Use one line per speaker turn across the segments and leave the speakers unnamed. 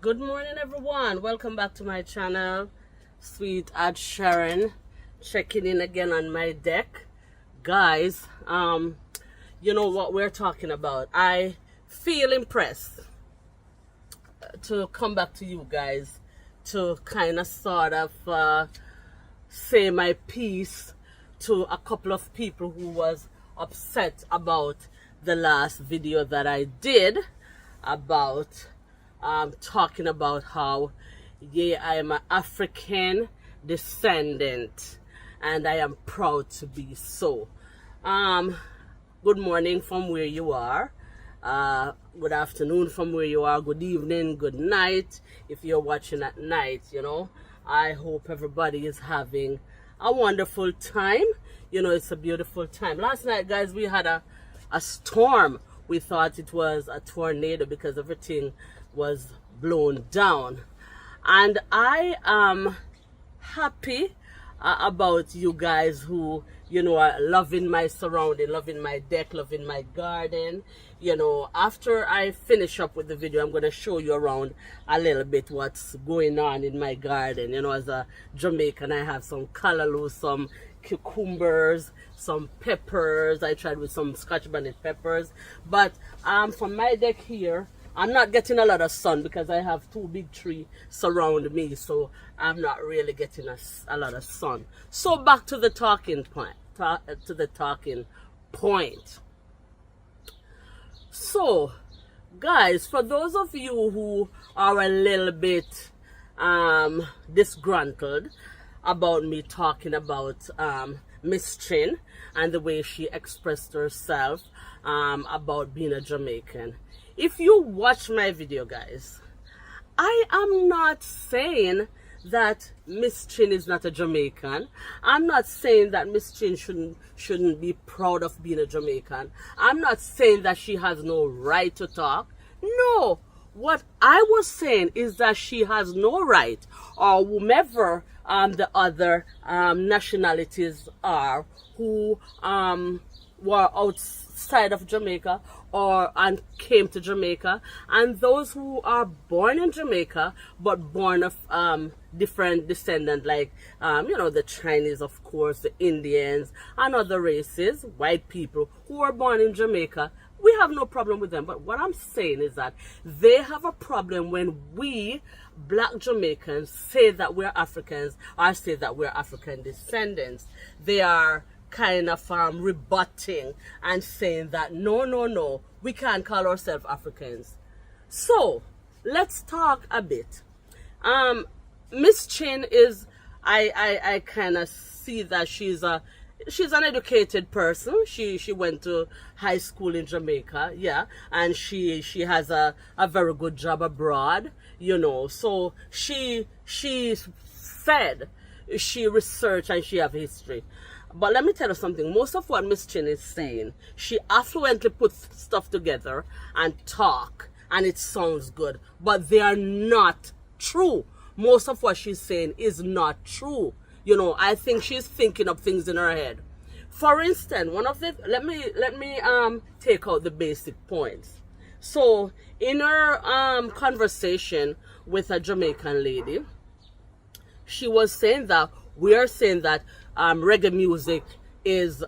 Good morning, everyone. Welcome back to my channel. Sweet Ad Sharon checking in again on my deck. Guys, you know what we're talking about. I feel impressed to come back to you guys to kind of sort of say my piece to a couple of people who was upset about the last video that I did about talking about how, yeah, I am an African descendant and I am proud to be so. Good morning from where you are. Good afternoon from where you are. Good evening, good night if you're watching at night, you know. I hope everybody is having a wonderful time. You know, it's a beautiful time. Last night, guys, we had a storm. We thought it was a tornado because everything was blown down. And I am happy about you guys who, you know, are loving my surrounding, loving my deck, loving my garden. You know, after I finish up with the video, I'm going to show you around a little bit what's going on in my garden. You know, as a Jamaican, I have some callaloo, some cucumbers, some peppers. I tried with some Scotch bonnet peppers. But from my deck here, I'm not getting a lot of sun because I have two big trees surround me, so I'm not really getting a lot of sun. So back to the talking point. So, guys, for those of you who are a little bit disgruntled about me talking about Miss Chin and the way she expressed herself about being a Jamaican. If you watch my video, guys, I am not saying that Miss Chin is not a Jamaican. I'm not saying that Miss Chin shouldn't be proud of being a Jamaican. I'm not saying that she has no right to talk. No. What I was saying is that she has no right, or whomever the other nationalities are who were outside of Jamaica and came to Jamaica, and those who are born in Jamaica but born of different descendants, like you know, the Chinese, of course, the Indians and other races, white people who are born in Jamaica. We have no problem with them. But what I'm saying is that they have a problem when we black Jamaicans say that we're Africans or say that we're African descendants. They are kind of rebutting and saying that no, we can't call ourselves Africans. So let's talk a bit. Miss Chin is, I kind of see that she's an educated person. She went to high school in Jamaica, yeah, and she has a very good job abroad, you know. So she said she researched and she have history. But let me tell you something. Most of what Miss Chin is saying, she affluently puts stuff together and talk, and it sounds good, but they are not true. Most of what she's saying is not true. You know, I think she's thinking of things in her head. For instance, one of the let me take out the basic points. So in her conversation with a Jamaican lady, she was saying that we are saying that reggae music is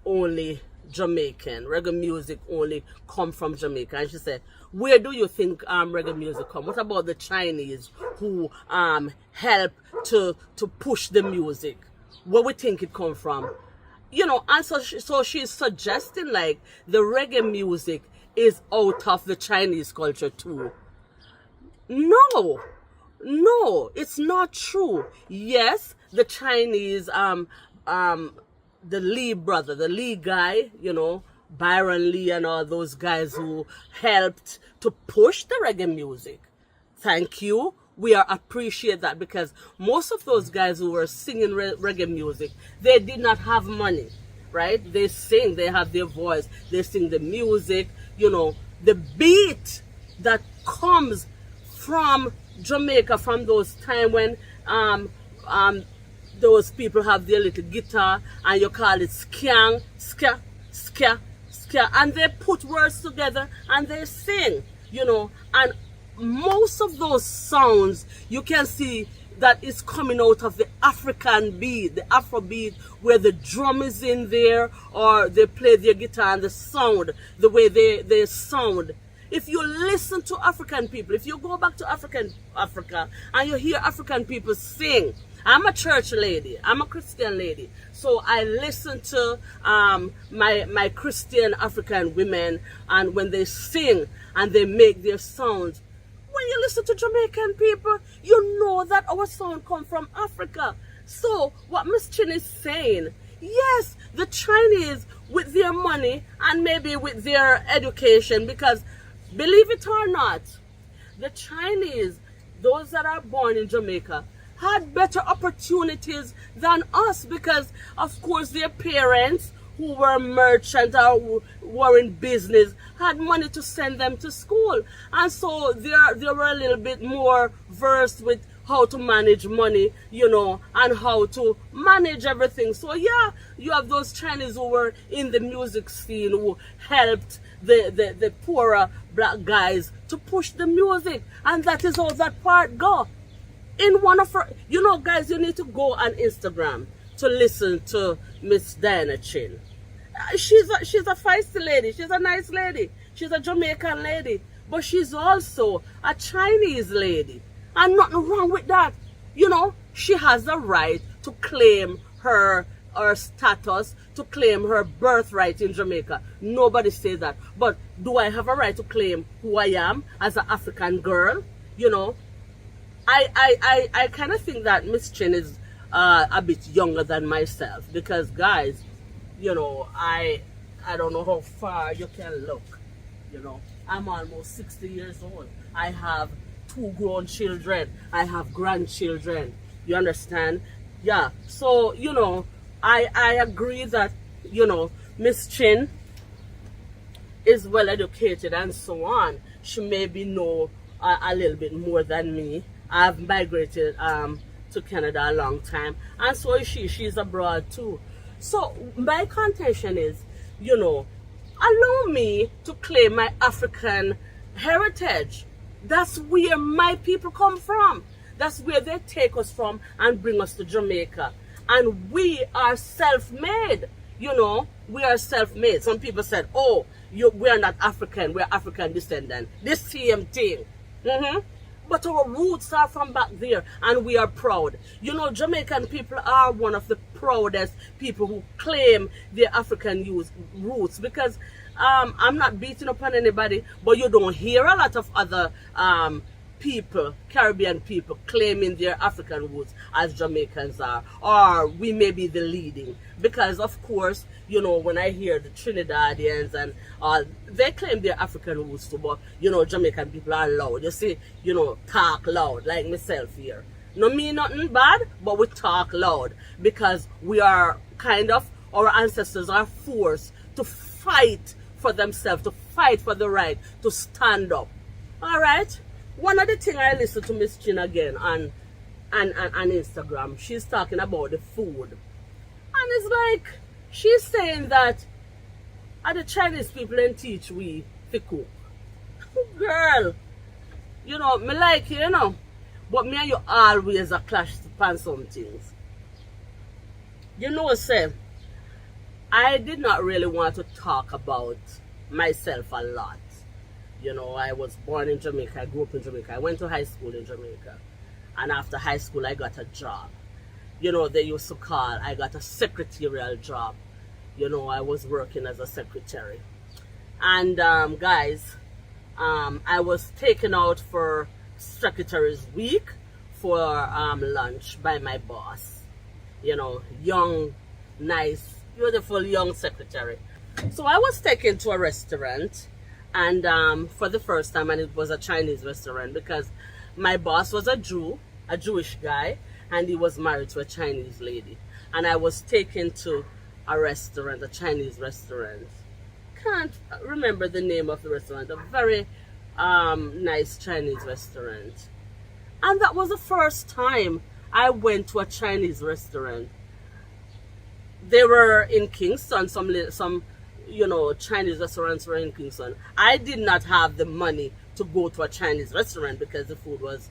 only Jamaican. Reggae music only come from Jamaica. And she said, where do you think reggae music come? What about the Chinese who help to push the music? Where we think it come from? You know, and so she's suggesting like the reggae music is out of the Chinese culture too. No, it's not true. Yes, the Chinese, the Lee guy, you know, Byron Lee and all those guys who helped to push the reggae music. Thank you. We appreciate that, because most of those guys who were singing reggae music, they did not have money, right? They sing, they have their voice, they sing the music, you know, the beat that comes from Jamaica, from those time when those people have their little guitar and you call it skang, ska, ska, ska, and they put words together and they sing, you know, and most of those sounds you can see that is coming out of the African beat, the Afro beat, where the drum is in there, or they play their guitar, and the sound, the way they sound. If you listen to African people, if you go back to Africa and you hear African people sing, I'm a church lady, I'm a Christian lady, so I listen to my Christian African women, and when they sing and they make their sounds, when you listen to Jamaican people, you know that our sound come from Africa. So what Miss Chin is saying, yes, the Chinese with their money and maybe with their education, because believe it or not, the Chinese, those that are born in Jamaica, had better opportunities than us, because of course their parents, who were merchants or who were in business, had money to send them to school, and so they were a little bit more versed with how to manage money, you know, and how to manage everything. So yeah, you have those Chinese who were in the music scene, who helped the poorer black guys to push the music, and that is how that part go. In one of her, you know, guys, you need to go on Instagram to listen to Miss Diana Chin. She's a feisty lady. She's a nice lady. She's a Jamaican lady, but she's also a Chinese lady, and nothing wrong with that. You know, she has the right to claim her status, to claim her birthright in Jamaica. Nobody says that. But do I have a right to claim who I am as an African girl? You know, I kind of think that Miss Chin is a bit younger than myself, because guys, you know, I don't know how far you can look. You know, I'm almost 60 years old. I have 2 grown children. I have grandchildren. You understand? Yeah. So, you know, I agree that, you know, Miss Chin is well educated and so on. She maybe know a little bit more than me. I've migrated to Canada a long time, and so is she. She's abroad too. So my contention is, you know, allow me to claim my African heritage. That's where my people come from. That's where they take us from and bring us to Jamaica. And we are self-made. You know, we are self-made. Some people said, oh, we are not African, we're African descendant. The same thing. But our roots are from back there, and we are proud. You know, Jamaican people are one of the proudest people who claim their African roots, because I'm not beating up on anybody, but you don't hear a lot of other people, Caribbean people, claiming their African roots as Jamaicans are, or we may be the leading, because of course, you know, when I hear the Trinidadians and they claim their African roots too, but you know, Jamaican people are loud. You see, you know, talk loud, like myself here. No mean nothing bad, but we talk loud because we are kind of, our ancestors are forced to fight for themselves, to fight for the right to stand up. All right. One of the things I listen to Miss Chin again on Instagram, she's talking about the food. And it's like, she's saying that the Chinese people don't teach we to cook. Girl, you know, me like you, you know, but me and you always a clash upon some things. You know, say, I did not really want to talk about myself a lot. You know, I was born in Jamaica, I grew up in Jamaica, I went to high school in Jamaica, and after high school I got a job. You know, they used to call, I got a secretarial job. You know, I was working as a secretary. And guys, I was taken out for Secretary's Week for lunch by my boss. You know, young, nice, beautiful young secretary. So I was taken to a restaurant, and for the first time, and it was a Chinese restaurant, because my boss was a Jew, a Jewish guy, and he was married to a Chinese lady. And I was taken to a restaurant, a Chinese restaurant. Can't remember the name of the restaurant. A very nice Chinese restaurant. And that was the first time I went to a Chinese restaurant. They were in Kingston, some you know, Chinese restaurants were in Kingston. I did not have the money to go to a Chinese restaurant because the food was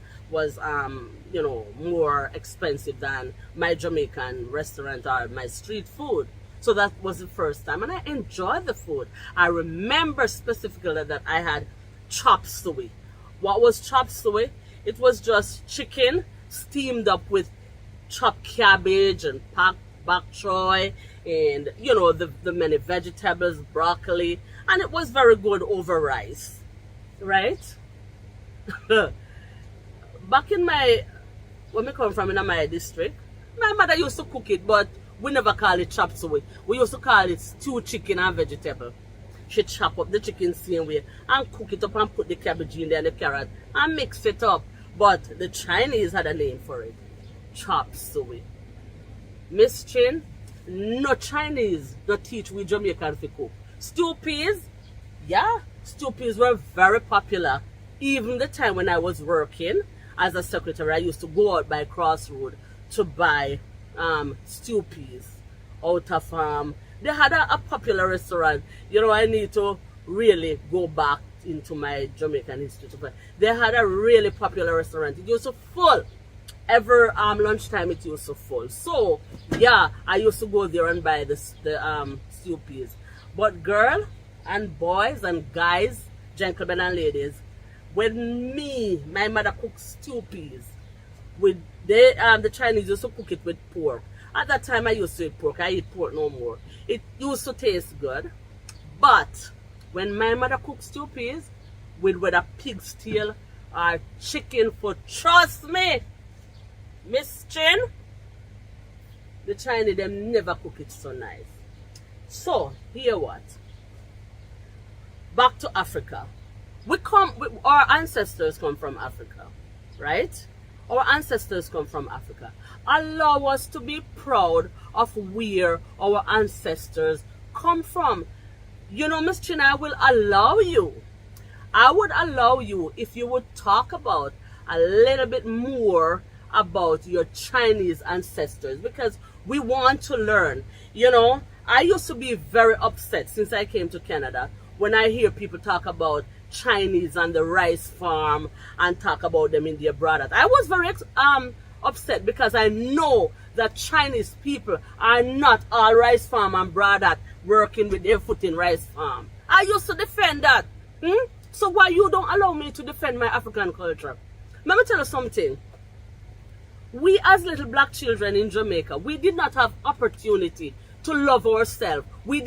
you know, more expensive than my Jamaican restaurant or my street food. So that was the first time, and I enjoyed the food. I remember specifically that I had chop suey. What was chop suey? It was just chicken steamed up with chopped cabbage and bok choy, and you know, the many vegetables, broccoli, and it was very good over rice, right? Back in my, where me come from in my district, my mother used to cook it, but we never call it chop suey. We used to call it stewed chicken and vegetable. She chop up the chicken same way and cook it up and put the cabbage in there and the carrot and mix it up. But the Chinese had a name for it, chop suey. Miss Chin, no Chinese don't teach we Jamaican to cook. Stew peas, yeah, stew peas were very popular. Even the time when I was working as a secretary, I used to go out by Crossroad to buy stew peas out of they had a popular restaurant. You know, I need to really go back into my Jamaican history. They had a really popular restaurant. It used to full. Every lunchtime it used to full. So yeah, I used to go there and buy the stew peas. But girl and boys and guys, gentlemen and ladies, when my mother cooks stew peas, with the Chinese used to cook it with pork. At that time I used to eat pork. I eat pork no more. It used to taste good. But when my mother cooks stew peas with whether pig's tail or chicken foot, trust me, Miss Chin, the Chinese them never cook it so nice. So hear what? Back to Africa. Our ancestors come from Africa, right? Our ancestors come from Africa. Allow us to be proud of where our ancestors come from. You know, Miss Chin, I will allow you. I would allow you if you would talk about a little bit more about your Chinese ancestors, because we want to learn. You know, I used to be very upset since I came to Canada when I hear people talk about Chinese and the rice farm and talk about them in their brothers. I was very upset because I know that Chinese people are not all rice farm and brothers working with their foot in rice farm. I used to defend that. So why you don't allow me to defend my African culture? Let me tell you something. We as little black children in Jamaica, we did not have opportunity to love ourselves. We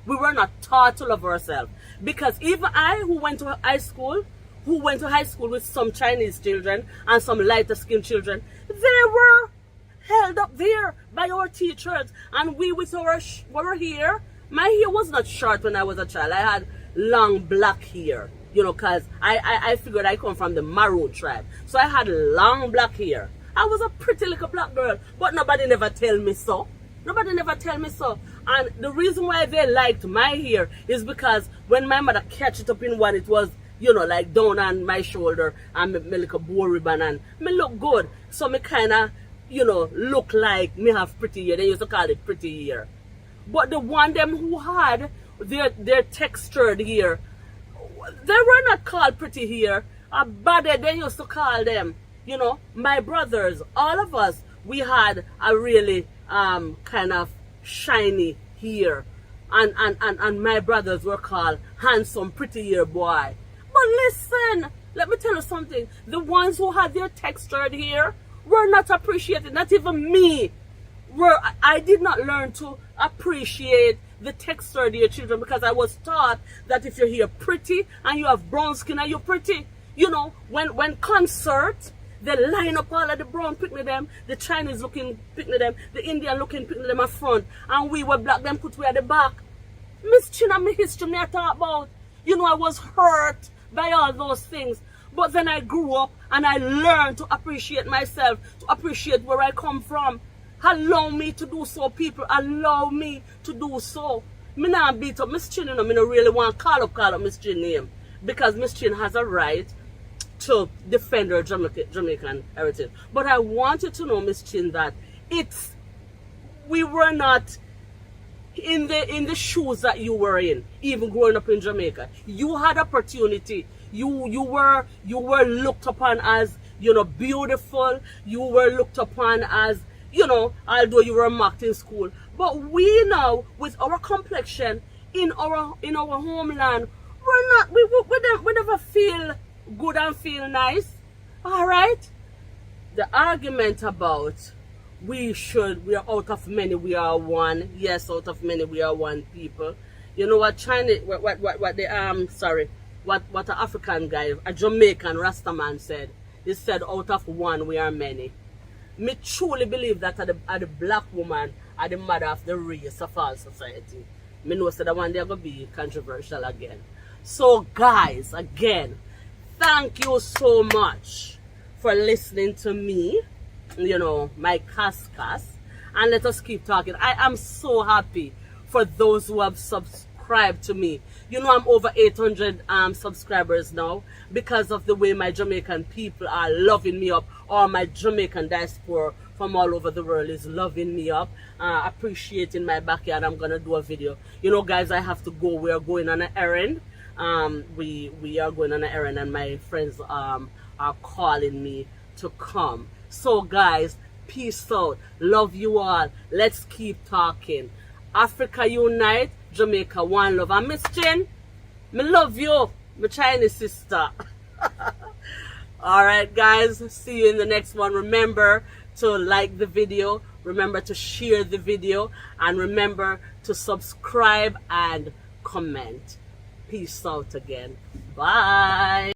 were not taught to love ourselves. Because even I, who went to high school with some Chinese children and some lighter skinned children, they were held up there by our teachers. And we with our hair, my hair was not short when I was a child. I had long black hair, you know, because I figured I come from the Maroon tribe. So I had long black hair. I was a pretty little black girl, but nobody never tell me so. Nobody never tell me so. And the reason why they liked my hair is because when my mother catch it up in one, it was, you know, like down on my shoulder and me like a bow ribbon and me look good. So me kind of, you know, look like me have pretty hair. They used to call it pretty hair. But the one them who had their textured hair, they were not called pretty hair. Body they used to call them. You know, my brothers, all of us, we had a really kind of shiny hair. And my brothers were called handsome, pretty hair boy. But listen, let me tell you something. The ones who had their textured hair were not appreciated. Not even me. I did not learn to appreciate the textured hair children because I was taught that if your hair pretty and you have brown skin and you're pretty, you know, when concert, they line up all of the brown picnic them, the Chinese looking picnic them, the Indian looking picnic them at front, and we were black them put we at the back. Miss Chin and my history me I talk about. You know, I was hurt by all those things. But then I grew up and I learned to appreciate myself, to appreciate where I come from. Allow me to do so, people. Allow me to do so. Me not beat up Miss Chin, you know, me not really want to call up Miss Chin name. Because Miss Chin has a right to defend her Jamaican heritage. But I want you to know, Miss Chin, that we were not in the shoes that you were in, even growing up in Jamaica. You had opportunity. You were looked upon as, beautiful. You were looked upon as, although you were mocked in school. But we now, with our complexion in our homeland, we never feel good and feel nice. All right. The argument about we are out of many, we are one. Yes, out of many, we are one people. You know what China, what an African guy, a Jamaican Rastaman said. He said, out of one, we are many. Me truly believe that the black woman are the mother of the race of our society. Me know that one day going to be controversial again. So guys, again, thank you so much for listening to me, my Cascas, and let us keep talking. I am so happy for those who have subscribed to me. I'm over 800 subscribers now because of the way my Jamaican people are loving me up, or my Jamaican diaspora from all over the world is loving me up, appreciating my backyard. I'm gonna do a video. Guys, I have to go. We are going on an errand. We are going on an errand, and my friends are calling me to come. So guys, peace out. Love you all. Let's keep talking. Africa unite, Jamaica one love. And Miss Chin, me love you, my Chinese sister. Alright guys, see you in the next one. Remember to like the video, remember to share the video, and remember to subscribe and comment. Peace out again. Bye.